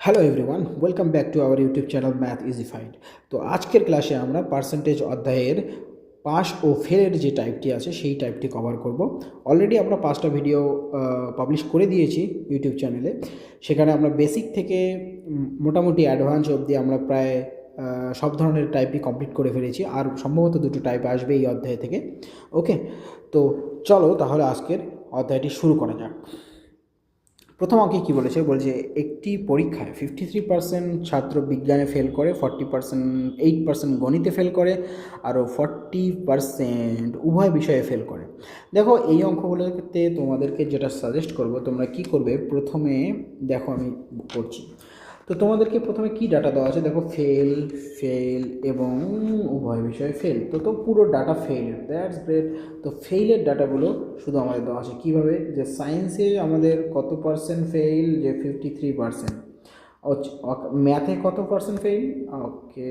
Hello everyone, welcome back to our YouTube channel math easified. তো আজকের ক্লাসে আমরা পার্সেন্টেজ অধ্যায়ের পাস ও ফেলের যে টাইপটি আছে সেই টাইপটি কভার করব। অলরেডি আমরা 5টা ভিডিও পাবলিশ করে দিয়েছি ইউটিউব চ্যানেলে। সেখানে আমরা বেসিক থেকে মোটামুটি অ্যাডভান্স অবধি আমরা প্রায় সব ধরনের টাইপই কমপ্লিট করে ফেলেছি, আর সম্ভবত 2টো টাইপ আসবে এই অধ্যায় থেকে। ওকে, তো চলো তাহলে আজকের অধ্যায়টি শুরু করা যাক। প্রথম অঙ্কে কী বলেছে, একটি পরীক্ষায় 53% ছাত্র বিজ্ঞানে ফেল করে, 8% গণিতে ফেল করে, আরও 40% উভয় বিষয়ে ফেল করে। দেখো, এই অঙ্কগুলোতে তোমাদেরকে যেটা সাজেস্ট করব, তোমরা কি করবে, প্রথমে দেখো আমি করছি। তো তোমাদেরকে প্রথমে কি ডাটা দেওয়া আছে, দেখো ফেল, ফেল এবং উভয় বিষয়ে ফেল। তো পুরো ডাটা ফেলের, দ্যাটস গ্রেট। তো ফেইলের ডাটাগুলো শুধু আমাদের দেওয়া আছে কীভাবে, যে সায়েন্সে আমাদের কত পার্সেন্ট ফেল, যে 53%। ম্যাথে কত percent fail, okay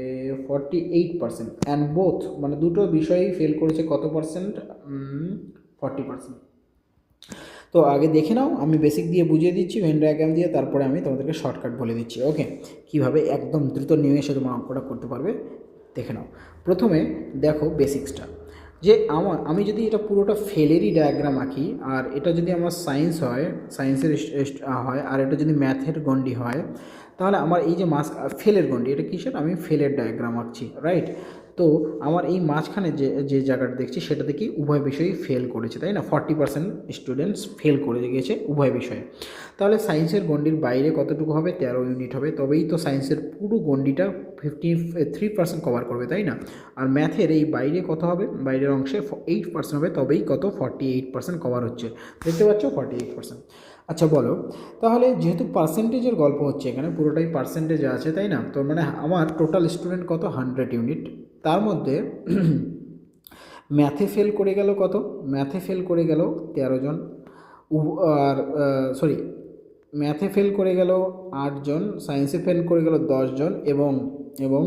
48%। And both মানে দুটো বিষয়েই ফেল করেছে কত পার্সেন্ট, 40%। তো আগে দেখে নাও, আমি বেসিক দিয়ে বুঝিয়ে দিচ্ছি ভেন ডায়াগ্রাম দিয়ে, তারপরে আমি তোমাদেরকে শর্টকাট বলে দিচ্ছি। ওকে, কীভাবে একদম দ্রুত নিমেষে তোমার অঙ্কটা করতে পারবে দেখে নাও। প্রথমে দেখো বেসিক্সটা, যে আমি যদি এটা পুরোটা ফেলেরই ডায়াগ্রাম আঁকি, আর এটা যদি আমার সায়েন্স হয়, সায়েন্সের হয়, আর এটা যদি ম্যাথের গন্ডি হয়, তাহলে আমার এই যে ফেলের গন্ডি, এটা কিসের, আমি ফেলের ডায়াগ্রাম আঁকছি, রাইট। তো আমার এই মাঝখানে যে জায়গাটা দেখছি সেটাতে কি উভয় বিষয়েই ফেল করেছে, তাই না? 40% স্টুডেন্টস ফেল করে গিয়েছে উভয় বিষয়ে। তাহলে সায়েন্সের গণ্ডির বাইরে কতটুকু হবে, 13 ইউনিট হবে, তবেই তো সায়েন্সের পুরো গণ্ডিটা 53% কভার করবে, তাই না? আর ম্যাথের এই বাইরে কত হবে, বাইরের অংশে 8% হবে, তবেই কত 48% কভার হচ্ছে। দেখতে পাচ্ছ 48%। আচ্ছা বলো, তাহলে যেহেতু পার্সেন্টেজের গল্প হচ্ছে এখানে, পুরোটাই পার্সেন্টেজ আছে, তাই না? তো মানে আমার টোটাল স্টুডেন্ট কত, 100 ইউনিট। তার মধ্যে ম্যাথে ফেল করে গেল কত, ম্যাথে ফেল করে গেল 13 জন, আর সরি, ম্যাথে ফেল করে গেল 8 জন, সায়েন্সে ফেল করে গেল 10 জন, এবং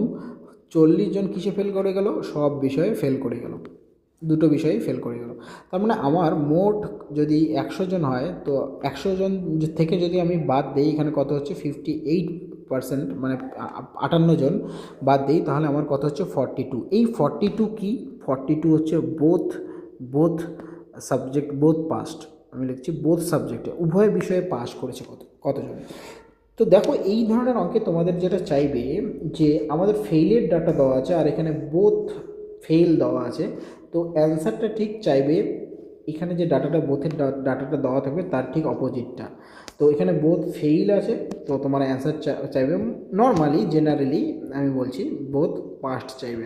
40 জন কিসে ফেল করে গেল, সব বিষয়ে ফেল করে গেল, দুটো বিষয়ে ফেল করে গেল। তার মানে আমার মোট যদি 100 জন হয়, তো 100 জন থেকে যদি আমি বাদ দিই, এখানে কত হচ্ছে 58%, মানে 58 জন বাদ দিই, তাহলে আমার কত হচ্ছে 42। এই 42 কি, 42 হচ্ছে বোথ সাবজেক্ট, বোথ পাস্ট, আমি লিখছি বোথ সাবজেক্টে উভয় বিষয়ে পাস করেছে কতজন। তো দেখো, এই ধরনের অঙ্কে তোমাদের যেটা চাইবে, যে আমাদের ফেইলের ডাটা দেওয়া আছে আর এখানে বোথ ফেল দেওয়া আছে, তো অ্যান্সারটা ঠিক চাইবে এখানে যে বোথের ডাটাটা দেওয়া থাকবে তার ঠিক অপোজিটটা। তো এখানে বোথ ফেইল আছে, তো তোমার অ্যান্সার চাইবে নর্মালি, জেনারেলি আমি বলছি, বোথ পাস্ট চাইবে,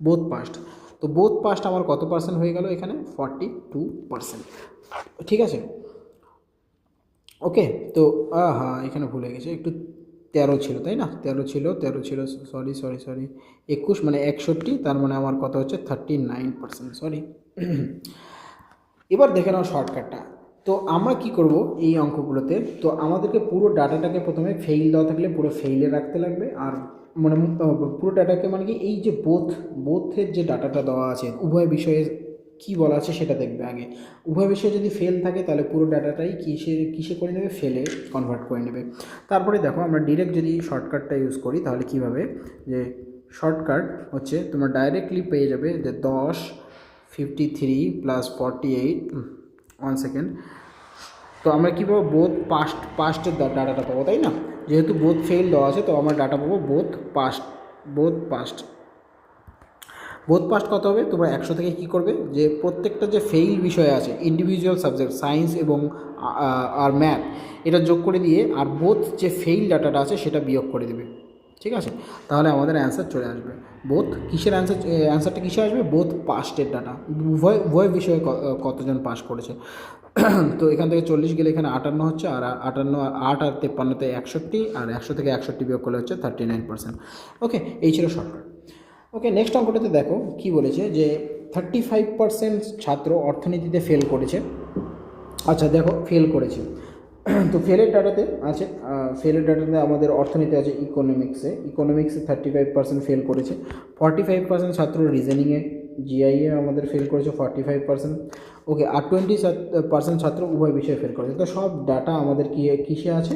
বোথ পাস্ট। তো বোথ পাস্ট আমার কত পার্সেন্ট হয়ে গেল এখানে, 42%। ঠিক আছে, ওকে। তো হ্যাঁ, এখানে ভুলে গেছে একটু, 13 ছিল, তাই না? 13 ছিল, সরি 21 মানে 61, তার মানে আমার কত হচ্ছে 39%, সরি। এবার দেখে নাও শর্টকাটটা। তো আমরা কি করব এই অঙ্কগুলোতে, তো আমাদেরকে পুরো ডাটাটাকে প্রথমে ফেইল দেওয়া থাকলে পুরো ফেইলে রাখতে লাগবে, আর মানে পুরো ডাটাকে মানে কি, এই যে বোথের যে ডাটাটা দেওয়া আছে উভয় বিষয়ে কি বলা আছে সেটা দেখবে আগে। উভয় বিষয়ে যদি ফেল থাকে তাহলে পুরো ডাটাটাই কিসে করে নেবে, ফেলে কনভার্ট করে নেবে। তারপরে দেখো, আমরা ডিরেক্ট যদি শর্টকাটটা ইউজ করি তাহলে কীভাবে, যে শর্টকাট হচ্ছে তোমরা ডাইরেক্টলি পেয়ে যাবে যে 10 53 প্লাস 48, 1 সেকেন্ড। তো আমরা কী পাবো, বোথ পাস্টের ডাটাটা পাবো, তাই না? যেহেতু বোথ ফেল দেওয়া আছে, তো আমরা ডাটা পাবো বোথ পাস্ট কত হবে, তোমরা 100 থেকে কী করবে, যে প্রত্যেকটা যে ফেইল বিষয় আছে, ইন্ডিভিজুয়াল সাবজেক্ট সায়েন্স এবং আর ম্যাথ, এটা যোগ করে দিয়ে আর বোথ যে ফেইল ডাটাটা আছে সেটা বিয়োগ করে দেবে, ঠিক আছে? তাহলে আমাদের অ্যান্সার চলে আসবে। বোথ কিসের অ্যান্সারটা কিসে আসবে, বোথ পাস্টের ডাটা, উভয় বিষয়ে কতজন পাস করেছে। তো এখান থেকে 40 গেলে এখানে 58 হচ্ছে, আর 8 আর 53তে 61, আর 100 থেকে 61 বিয়োগ করলে হচ্ছে 39%। ওকে, এই ছিল শর্টকাট। ওকে, নেক্সট অঙ্কটাতে দেখো কি বলেছে, যে 35% ছাত্র অর্থনীতিতে ফেল করেছে। আচ্ছা দেখো, ফেল করেছে, তো ফেলের ডাটাতে আছে, ফেলের ডাটাতে আমাদের অর্থনীতি আছে, ইকোনমিক্সে 35% ফেল করেছে। 45% ছাত্র রিজনিংয়ে, জিআইয়ে আমাদের ফেল করেছে 45%। ওকে, আর 20% ছাত্র উভয় বিষয়ে ফেল করেছে। তো সব ডাটা আমাদের কিসে আছে,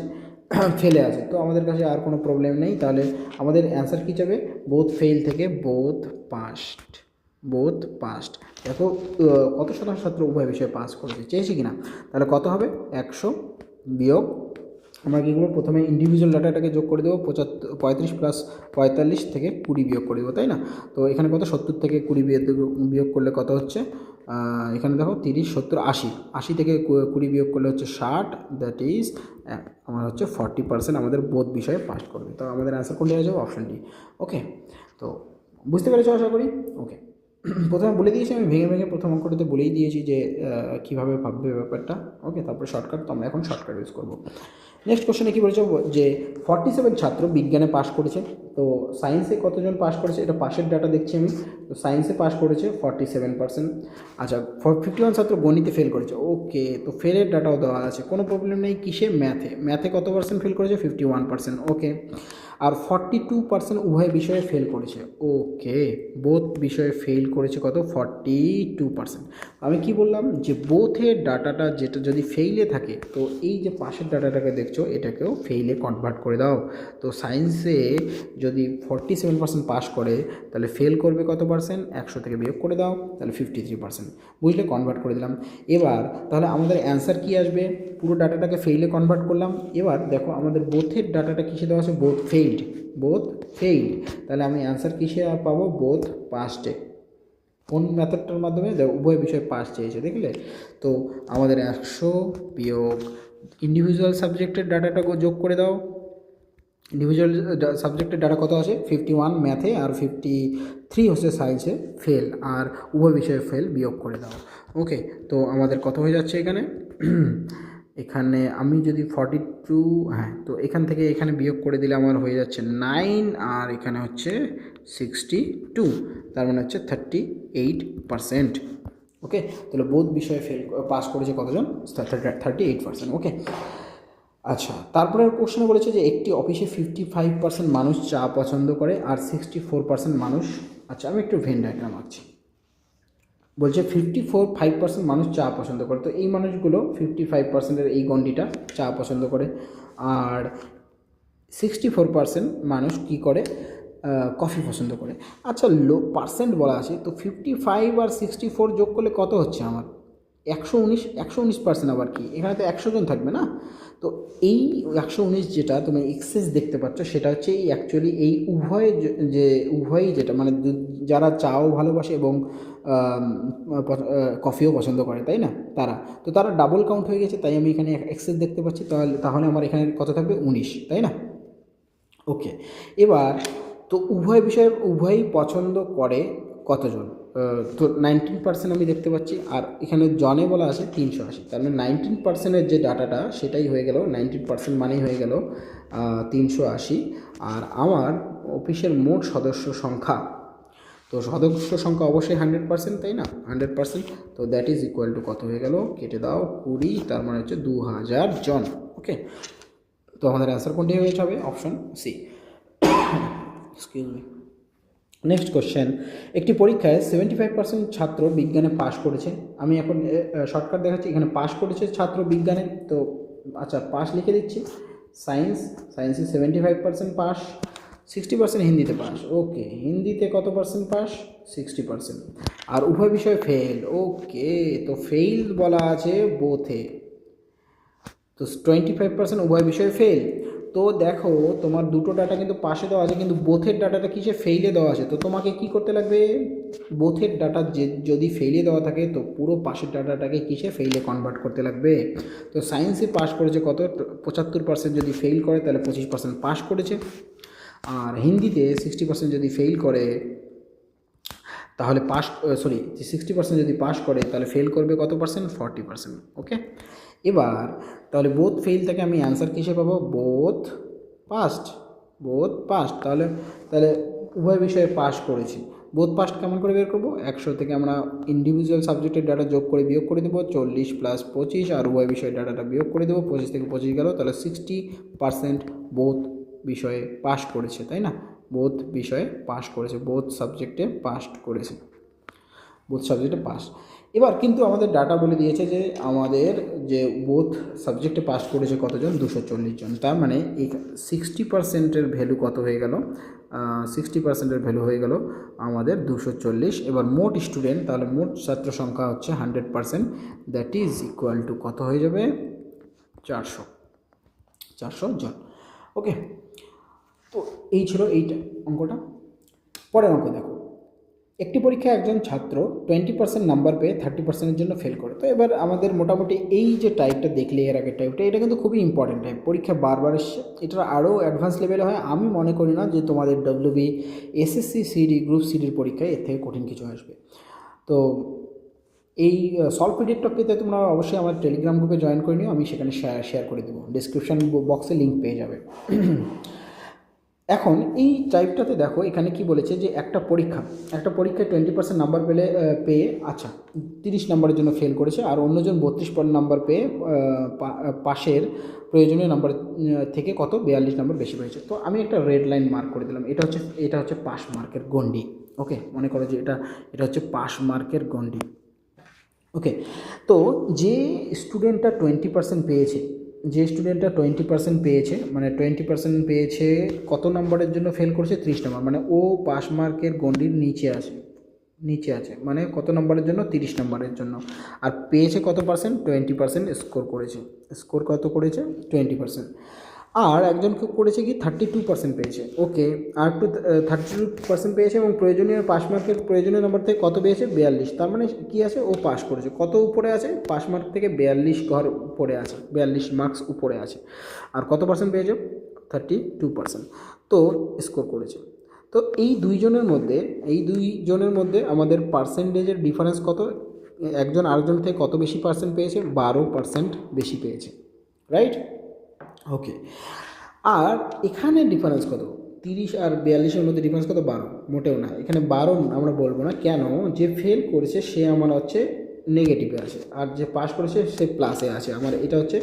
ফেলে আছে, তো আমাদের কাছে আর কোনো প্রবলেম নেই। তাহলে আমাদের অ্যান্সার কী যাবে, বোথ ফেল থেকে বোথ পাস্ট। বোথ পাস্ট দেখো কত শতাংশ ছাত্র উভয় বিষয়ে পাস করেছে চেয়েছি কিনা, তাহলে কত হবে 100 বিয়োগ আমরা কী করবো, প্রথমে ইন্ডিভিজুয়াল ডাটাটাকে যোগ করে দেবো 35 প্লাস 45 থেকে 20 বিয়োগ করে দেবো, তাই না? তো এখানে কত 70 থেকে 20 বিয়োগ করলে কত হচ্ছে, এখানে দেখো 30 70 80, 80 থেকে 20 বিয়োগ করলে হচ্ছে 60, দ্যাট ইজ আমার হচ্ছে 40% আমাদের বোধ বিষয়ে পাস করবে। তো আমাদের অ্যান্সার কোনটা হয়ে যাবে, অপশন ডি। ওকে, তো বুঝতে পেরেছো আশা করি। ওকে, প্রথমে বলে দিয়েছি আমি ভেঙে ভেঙে প্রথম অঙ্কটাতে বলেই দিয়েছি যে কীভাবে ভাববে ব্যাপারটা। ওকে, তারপরে শর্টকাট, তো আমরা এখন শর্টকাট ইউজ করবো। নেক্সট কোশ্চেনে কী বলেছে যে 47 ছাত্র বিজ্ঞানে পাস করেছে, তো সায়েন্সে কতজন পাস করেছে, এটা পাশের ডাটা দেখছি আমি। তো সায়েন্সে পাস করেছে 47%। আচ্ছা, 51 ছাত্র গণিতে ফেল করেছে। ওকে, তো ফেলের ডাটাও দেওয়া আছে, কোনো প্রবলেম নেই। কিসে, ম্যাথে কত পার্সেন্ট ফেল করেছে, 51%। ওকে, আর 42% উভয় বিষয়ে ফেল করেছে। ওকে, বোথ বিষয়ে ফেল করেছে কত, 42%। আমি কি বললাম যে বোথের ডাটাটা যেটা যদি ফেইলে থাকে, তো এই যে পাশের ডাটাটাকে দেখছো এটাকেও ফেইলে কনভার্ট করে দাও। তো সায়েন্সে যদি 47% পাস করে তাহলে ফেল করবে কত পার্সেন্ট, 100 থেকে বিয়োগ করে দাও, তাহলে 53%। বুঝলে, কনভার্ট করে দিলাম। এবার তাহলে আমাদের অ্যান্সার কি আসবে, পুরো ডাটাটাকে ফেইলে কনভার্ট করলাম। এবার দেখো আমাদের বোথের ডাটাটা কিসে দেওয়া আছে, বোথ ফেইল্ড। তাহলে আমি অ্যান্সার কিসে পাবো, বোথ পাস্টে। কোন মেথডটার মাধ্যমে, উভয় বিষয়ে পাস চেয়েছে, দেখলে? তো আমাদের 100 বিয়োগ ইন্ডিভিজুয়াল সাবজেক্টের ডাটাটা যোগ করে দাও। ইন্ডিভিজুয়াল সাবজেক্টের ডাটা কত আছে, 51 ম্যাথে আর 53 হচ্ছে সায়েন্সে ফেল, আর উভয় বিষয়ে ফেল বিয়োগ করে দাও। ওকে, তো আমাদের কত হয়ে যাচ্ছে এখানে এখানে আমি যদি 42, হ্যাঁ, তো এখান থেকে এখানে বিয়োগ করে দিলে আমার হয়ে যাচ্ছে 9, আর এখানে হচ্ছে 62, তার মানে হচ্ছে 38%। ওকে, তাহলে বোধ বিষয়ে পাস করেছে কতজন, 38%। ওকে, আচ্ছা, তারপরে কোশ্চেনে বলেছে যে একটি অফিসে 55% মানুষ চা পছন্দ করে আর 64% মানুষ, আচ্ছা আমি একটু ভেন ডায়াগ্রাম আঁকছি। বলছে 5% মানুষ চা পছন্দ করে, তো এই মানুষগুলো 55%-এর এই গণ্ডিটা চা পছন্দ করে, আর 64% মানুষ কি করে, কফি পছন্দ করে। আচ্ছা, পার্সেন্ট বলা আছে, তো 55 আর 64 যোগ করলে কত হচ্ছে আমার, 119%। আবার কি, এখানে তো 100 জন থাকবে না, তো এই 119 যেটা তুমি এক্সেস দেখতে পাচ্ছ সেটা হচ্ছে এই অ্যাকচুয়ালি এই উভয়ই যেটা মানে যারা চাও ভালোবাসে এবং কফিও পছন্দ করে, তাই না, তারা ডাবল কাউন্ট হয়ে গেছে, তাই আমি এখানে এক্সেস দেখতে পাচ্ছি। তাহলে আমার এখানে কত থাকবে, 19, তাই না? ওকে, এবার তো উভয়ই পছন্দ করে কতজন, তো 19% আমি দেখতে পাচ্ছি, আর এখানে জনে বলা আছে 380, তার মানে 19%-এর যে ডাটাটা সেটাই হয়ে গেল, 19% মানেই হয়ে গেল 380। আর আমার অফিসের মোট সদস্য সংখ্যা, তো সদস্য সংখ্যা অবশ্যই 100%, তাই না, 100%। তো দ্যাট ইজ ইকুয়াল টু কত হয়ে গেল, কেটে দাও 20, তার মানে হচ্ছে 2000 জন। ওকে, তো আমাদের অ্যান্সার কোনটি হয়ে যাবে, option c. Excuse me. Next question, একটি পরীক্ষায় 75% ছাত্র বিজ্ঞানে পাশ করেছে। আমি এখন শর্টকাট দেখাচ্ছি, এখানে পাশ করেছে ছাত্র বিজ্ঞানে, তো আচ্ছা পাস লিখে দিচ্ছি। সায়েন্সে 75% পাস, 60% হিন্দিতে পাস। ওকে, হিন্দিতে কত পার্সেন্ট পাস, 60%। আর উভয় বিষয়ে ফেল। ওকে, তো ফেইল বলা আছে বোথে, তো 25% উভয় বিষয়ে ফেল। তো দেখো তোমার দুটো ডাটা কিন্তু পাশে দেওয়া আছে, কিন্তু বোথের ডাটাটা কিসে, ফেইলে দেওয়া আছে। তো তোমাকে কি করতে লাগবে, বোথের ডাটা যদি ফেইলে দেওয়া থাকে তো পুরো পাশের ডাটাটাকে কিসে, ফেইলে কনভার্ট করতে লাগবে। তো সায়েন্সে পাস করেছে কত, 75% যদি ফেইল করে তাহলে 25% পাস করেছে, আর হিন্দিতে 60% যদি ফেইল করে তাহলে 60% যদি পাস করে তাহলে ফেল করবে কত পার্সেন্ট, 40%। ওকে, এবার তাহলে বোথ ফেল থেকে আমি অ্যান্সার কিসে পাবো, বোথ পাস্ট। তাহলে উভয় বিষয়ে পাস করেছি। বোথ পাস্ট কেমন করে বের করবো, 100 থেকে আমরা ইন্ডিভিজুয়াল সাবজেক্টের ডাটা যোগ করে বিয়োগ করে দেবো, 40 প্লাস 25, আর উভয় বিষয়ে ডাটাটা বিয়োগ করে দেবো, 25 থেকে 25 গেল, তাহলে 60% বোথ বিষয়ে পাস করেছে, তাই না, বোথ বিষয়ে পাস করেছে, বোথ সাবজেক্টে পাস করেছে, বোথ সাবজেক্টে পাস। এবার কিন্তু আমাদের ডাটা বলে দিয়েছে যে আমাদের যে বোথ সাবজেক্টে পাস করেছে কতজন, 240 জন। তার মানে এই 60%-এর ভ্যালু কত হয়ে গেল, 60%-এর ভ্যালু হয়ে গেল আমাদের 240। এবার মোট স্টুডেন্ট, তাহলে মোট ছাত্র সংখ্যা হচ্ছে 100%, দ্যাট ইজ ইকুয়াল টু কত হয়ে যাবে, 400 জন। ওকে, তো এই ছিল এইটা অঙ্কটা। পরের অঙ্ক দেখো, একটি পরীক্ষায় একজন ছাত্র 20% নাম্বার পেয়ে 30%-এর জন্য ফেল করে। তো এবার আমাদের মোটামুটি এই যে টাইপটা দেখলে এর আগের টাইপটা, এটা কিন্তু খুবই ইম্পর্টেন্ট টাইপ, পরীক্ষা বারবার এসছে, এটা আরও অ্যাডভান্স লেভেলে হয়। আমি মনে করি না যে তোমাদের ডব্লিউবি, এসএসসি, সিডি, গ্রুপ সিডির পরীক্ষায় এর থেকে কঠিন কিছু আসবে। তো এই সলভ পিডিএফটা পেতে তোমরা অবশ্যই আমার টেলিগ্রাম গ্রুপে জয়েন করে নিও, আমি সেখানে শেয়ার করে দেবো, ডিসক্রিপশান বক্সে লিঙ্ক পেয়ে যাবে। এখন এই টাইপটাতে দেখো এখানে কি বলেছে যে একটা পরীক্ষায় 20% নাম্বার পেয়ে আচ্ছা 30 নম্বরের জন্য ফেল করেছে, আর অন্যজন 32 নাম্বার পেয়ে পাশের প্রয়োজনীয় নাম্বার থেকে কত 42 নম্বর বেশি পেয়েছে। তো আমি একটা রেড লাইন মার্ক করে দিলাম, এটা হচ্ছে পাস মার্কের গণ্ডি। ওকে, মনে করো যে এটা হচ্ছে পাস মার্কের গণ্ডি। ওকে, তো যে স্টুডেন্টটা 20% পেয়েছে, মানে 20% পেয়েছে, কত নম্বরের জন্য ফেল করেছে, 30 নম্বর, মানে ও পাস মার্কের গণ্ডির নিচে আছে, মানে কত নম্বরের জন্য, 30 নম্বরের জন্য। আর পেয়েছে কত পার্সেন্ট, 20% স্কোর কত করেছে, 20%। আর একজনকে করেছে কি 32% পেয়েছে। ওকে, আর একটু 32% পেয়েছে এবং প্রয়োজনীয় পাস মার্কের প্রয়োজনীয় নাম্বার থেকে কত পেয়েছে, 42। তার মানে কি আছে, ও পাস করেছে, কত উপরে আছে, পাস মার্ক থেকে 42 ঘর উপরে আছে, 42 মার্কস উপরে আছে। আর কত পার্সেন্ট পেয়েছে, 32%। তো স্কোর করেছে। তো এই দুইজনের মধ্যে আমাদের পার্সেন্টেজের ডিফারেন্স কত, একজন আরেকজন থেকে কত বেশি পার্সেন্ট পেয়েছে, 12% বেশি পেয়েছে, রাইট? ওকে, আর এখানে ডিফারেন্স কত, 30 আর 42-এর মধ্যে ডিফারেন্স কত, 12, মোটেও না। এখানে 12 আমরা বলবো না, কেন, যে ফেল করেছে সে আমার হচ্ছে নেগেটিভে আছে, আর যে পাস করেছে সে প্লাসে আছে। আমার এটা হচ্ছে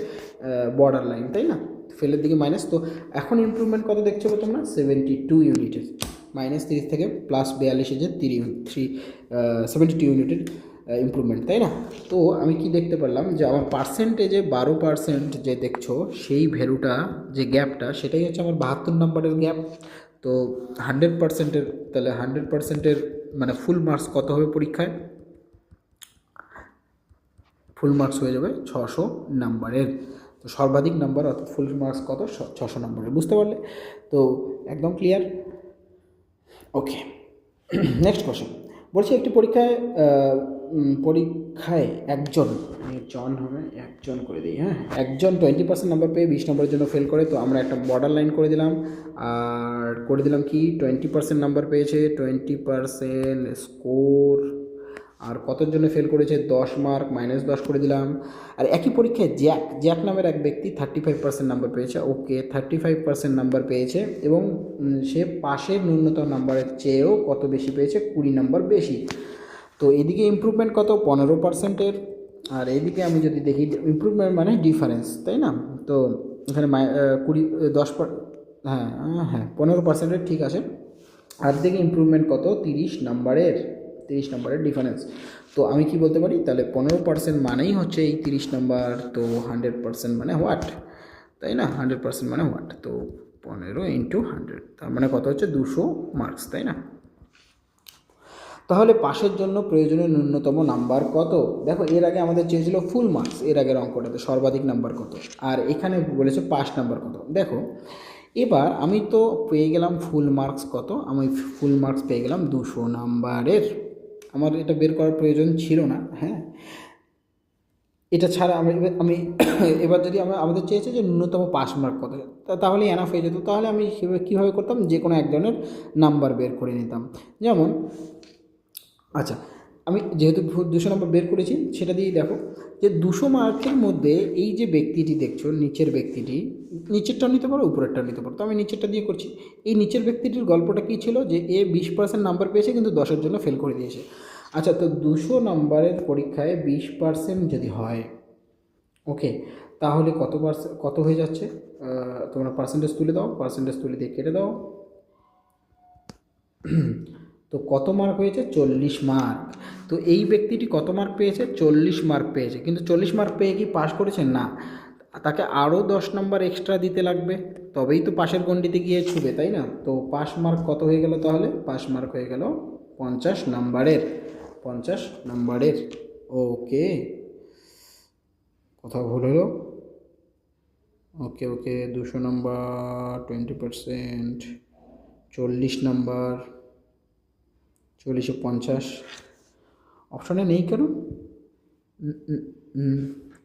বর্ডার লাইন, তাই না, ফেলের দিকে মাইনাস। তো এখন ইমপ্রুভমেন্ট কত দেখছো তোমরা, 72 ইউনিটের, -30 থেকে +42 যে 72 ইউনিটের ইমপ্রুভমেন্ট, তাই না? তো আমি কি দেখতে পারলাম যে আমার পার্সেন্টেজে 12% যে দেখছো সেই ভ্যালুটা, যে গ্যাপটা, সেটাই হচ্ছে আমার 72 নম্বরের গ্যাপ। তো 100%-এর, তাহলে 100%-এর মানে ফুল মার্কস কত হবে পরীক্ষায়, ফুল মার্কস হয়ে যাবে 600 নাম্বারের। তো সর্বাধিক নাম্বার অর্থাৎ ফুল মার্কস কত, 600 নাম্বারের, বুঝতে পারলে? তো একদম ক্লিয়ার। ওকে, নেক্সট কোশ্চেন বলছি, একটি পরীক্ষায় একজন করে দিই, হ্যাঁ, একজন 20% নাম্বার পেয়ে 20 নম্বরের জন্য ফেল করে। তো আমরা একটা বর্ডার লাইন করে দিলাম, আর করে দিলাম কি 20% নাম্বার পেয়েছে, 20% স্কোর, আর কতর জন্য ফেল করেছে, 10 মার্ক, -10 করে দিলাম। আর একই পরীক্ষায় জ্যাক নামের এক ব্যক্তি 35% নাম্বার পেয়েছে। ওকে, 35% নাম্বার পেয়েছে এবং সে পাশের ন্যূনতম নাম্বারের চেয়েও কত বেশি পেয়েছে, 20 নাম্বার বেশি। তো এদিকে ইমপ্রুভমেন্ট কত, 15%-এর, আর এদিকে আমি যদি দেখি ইমপ্রুভমেন্ট মানে ডিফারেন্স, তাই না? তো এখানে 15%-এর, ঠিক আছে। আর দিকে ইমপ্রুভমেন্ট কত, 30 নাম্বারের ডিফারেন্স। তো আমি কি বলতে পারি, তাহলে 15% মানেই হচ্ছে এই 30 নাম্বার। তো 100% মানে হোয়াট, তাই না, 100% মানে হোয়াট, তো 15 × 100, তার মানে কত হচ্ছে, 200 মার্কস, তাই না? তাহলে পাশের জন্য প্রয়োজনীয় ন্যূনতম নাম্বার কত, দেখো এর আগে আমাদের চেয়েছিল ফুল মার্কস, এর আগের অঙ্কটাতে সর্বাধিক নাম্বার কত, আর এখানে বলেছে পাস নাম্বার কত। দেখো এবার আমি তো পেয়ে গেলাম ফুল মার্কস কত, আমি ফুল মার্কস পেয়ে গেলাম 200 নাম্বারের, আমার এটা বের করার প্রয়োজন ছিল না। হ্যাঁ, এটা ছাড়া আমি এবার যদি আমাদের চেয়েছে যে ন্যূনতম পাস মার্ক কত, তাহলে এনাফ হয়ে যেত। তাহলে আমি কীভাবে করতাম, যে কোনো একজনের নাম্বার বের করে নিতাম। যেমন আচ্ছা, আমি যেহেতু 200 নম্বর বের করেছি, সেটা দিয়েই দেখো যে 200 মার্কের মধ্যে এই যে ব্যক্তিটি দেখছো, নিচেরটাও নিতে পারো, উপরেরটাও নিতে পারো। তো আমি নিচেরটা দিয়ে করছি। এই নিচের ব্যক্তিটির গল্পটা কী ছিল, যে এ 20% নাম্বার পেয়েছে কিন্তু 10-এর জন্য ফেল করে দিয়েছে। আচ্ছা, তো 200 নম্বরের পরীক্ষায় 20% যদি হয়, ওকে, তাহলে কত হয়ে যাচ্ছে, তোমরা পার্সেন্টেজ তুলে দাও, পার্সেন্টেজ তুলে দিয়ে কেটে দাও। তো কত মার্ক হয়েছে? 40 মার্ক। তো এই ব্যক্তিটি কত মার্ক পেয়েছে? 40 মার্ক পেয়েছে। কিন্তু 40 মার্ক পেয়ে কি পাশ করেছে? না, তাকে আরও 10 নম্বর এক্সট্রা দিতে লাগবে, তবেই তো পাশের গণ্ডিতে গিয়ে ছুবে, তাই না? তো পাস মার্ক কত হয়ে গেল তাহলে? পাস মার্ক হয়ে গেল 50 নম্বরের। 50 নম্বরের। ওকে, কোথাও ভুল হলো? ওকে ওকে, 200 নম্বর, 20%, 40 নম্বর, 40-এ 50। অপশনে নেই কেন?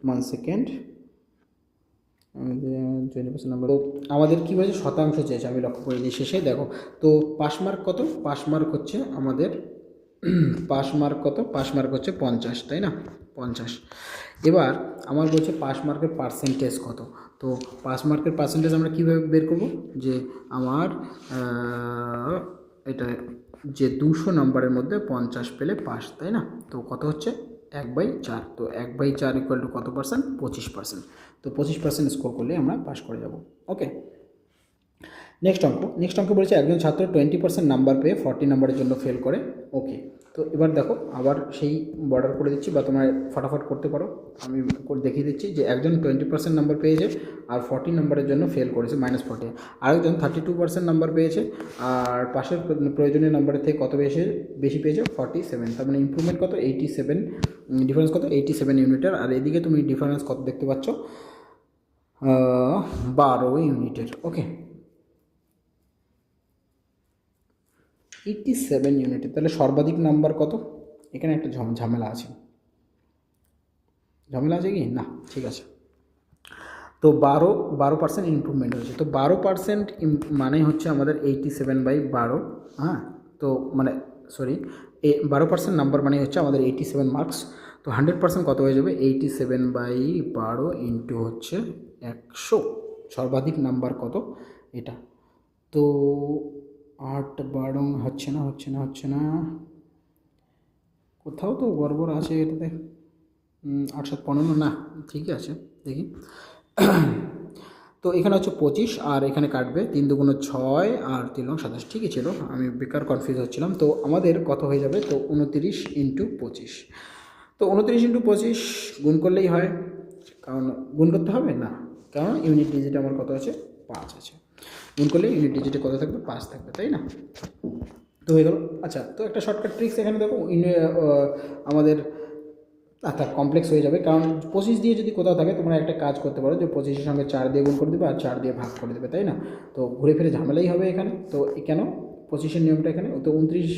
1 সেকেন্ড, 20% নাম্বার। তো আমাদের কী বলছে? শতাংশ চেয়েছে, আমি লক্ষ্য করিনি শেষে। দেখো তো পাস মার্ক কত? পাস মার্ক হচ্ছে আমাদের পাস মার্ক কত? পাস মার্ক হচ্ছে 50, তাই না? 50। এবার আমার বলছে পাস মার্কের পার্সেন্টেজ কত। তো পাস মার্কের পার্সেন্টেজ আমরা কীভাবে বের করব? যে আমার এটা যে 200 নম্বরের মধ্যে 50 পেলে পাস, তাই না? তো কত হচ্ছে? 1/4। তো 1/4 ইকুয়াল টু কত পার্সেন্ট? 25%। তো 25% স্কোর করলে আমরা পাস করে যাব। ওকে, নেক্সট অঙ্ক বলেছে একজন ছাত্র 20% নাম্বার পেয়ে 40 নম্বরের জন্য ফেল করে। ওকে, তো এবার দেখো আবার সেই বর্ডার করে দিচ্ছি, বা তোমরা ফটাফট করতে পারো, আমি দেখিয়ে দিচ্ছি যে একজন 20% নাম্বার পেয়েছে আর 40 নম্বরের জন্য ফেল করেছে, -40। আরেকজন 32% নাম্বার পেয়েছে আর পাশের প্রয়োজনীয় নাম্বারের থেকে কত বেশি পেয়েছে? 47। তার মানে ইমপ্রুভমেন্ট কত? 87। ডিফারেন্স কত? 87 ইউনিটের। আর এদিকে তুমি ডিফারেন্স কত দেখতে পাচ্ছ? 12 ইউনিটের। ওকে, 87 ইউনিটের। তাহলে সর্বাধিক নাম্বার কত? এখানে একটা ঝামেলা আছে কি না? ঠিক আছে, তো 12% ইমপ্রুভমেন্ট হয়েছে। তো 12% মানে হচ্ছে আমাদের 87/12। হ্যাঁ, তো মানে সরি, 12% নাম্বার মানে হচ্ছে আমাদের 87 মার্কস। তো 100% কত হয়ে যাবে? 87/12 ইন্টু হচ্ছে 100। সর্বাধিক নাম্বার কত? এটা তো 8/12 হচ্ছে না, কোথাও তো গড়বড় আছে এটাতে। 8-7-15 না, ঠিকই আছে, দেখি। তো এখানে হচ্ছে 25 আর এখানে কাটবে 3 দুগুণ 6 আর 3 লং 27, ঠিকই ছিল, আমি বেকার কনফিউজ হচ্ছিলাম। তো আমাদের কত হয়ে যাবে? তো 29 × 25। তো 29 × 25 গুণ করলেই হয়, কারণ গুণ করতে হবে না, কারণ ইউনিট ডিজিট আমার কত আছে? 5 আছে। গুণ করলে ইউনিট ডিজিটে কত থাকবে? 5 থাকবে, তাই না? তো হয়ে গেল। আচ্ছা, তো একটা শর্টকাট ট্রিক্স এখানে দেখো, আমাদের আচ্ছা কমপ্লেক্স হয়ে যাবে, কারণ 25 দিয়ে যদি কোথাও থাকে তোমরা একটা কাজ করতে পারো যে 25-এর সঙ্গে 4 দিয়ে গুণ করে দেবে আর 4 দিয়ে ভাগ করে দেবে, তাই না? তো ঘুরে ফিরে ঝামেলাই হবে এখানে। তো কেন 25-এর নিয়মটা এখানে? তো 29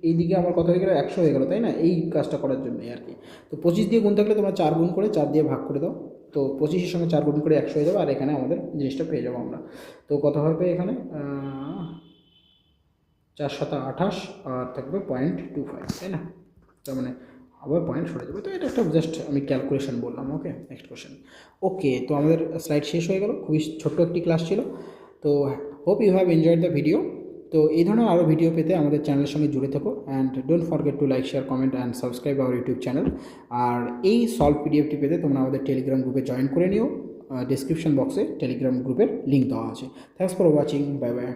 এই দিকে আমার কত হয়ে গেল? 100 হয়ে গেল, তাই না? এই কাজটা করার জন্যই আর কি। তো 25 দিয়ে গুণ থাকলে তোমরা 4 গুণ করে 4 দিয়ে ভাগ করে দাও, তো 25-এর সঙ্গে 4 গুণ করে 100 হয়ে যাবে, আর এখানে আমাদের জিনিসটা পেয়ে যাবো আমরা। তো কত হবে এখানে? 4×7=28 আর থাকবে 0.25, তাই না? তার মানে আবার পয়েন্ট সরে যাবে। তো এটা একটা জাস্ট আমি ক্যালকুলেশন বললাম। ওকে, নেক্সট কোয়েশ্চেন। ওকে, তো আমাদের স্লাইড শেষ হয়ে গেল, খুবই ছোট্ট একটি ক্লাস ছিল। তো hope you have enjoyed the video. তো এই ধরনের আরও ভিডিও পেতে আমাদের চ্যানেলের সঙ্গে জুড়ে থাকো, and don't forget to like, share, comment and subscribe our YouTube channel. আর এই সলভ পিডিএফটি পেতে তোমরা আমাদের টেলিগ্রাম গ্রুপে জয়েন করে নিও। ডিসক্রিপশন বক্সে টেলিগ্রাম গ্রুপের লিঙ্ক দেওয়া আছে। Thanks for watching, bye bye.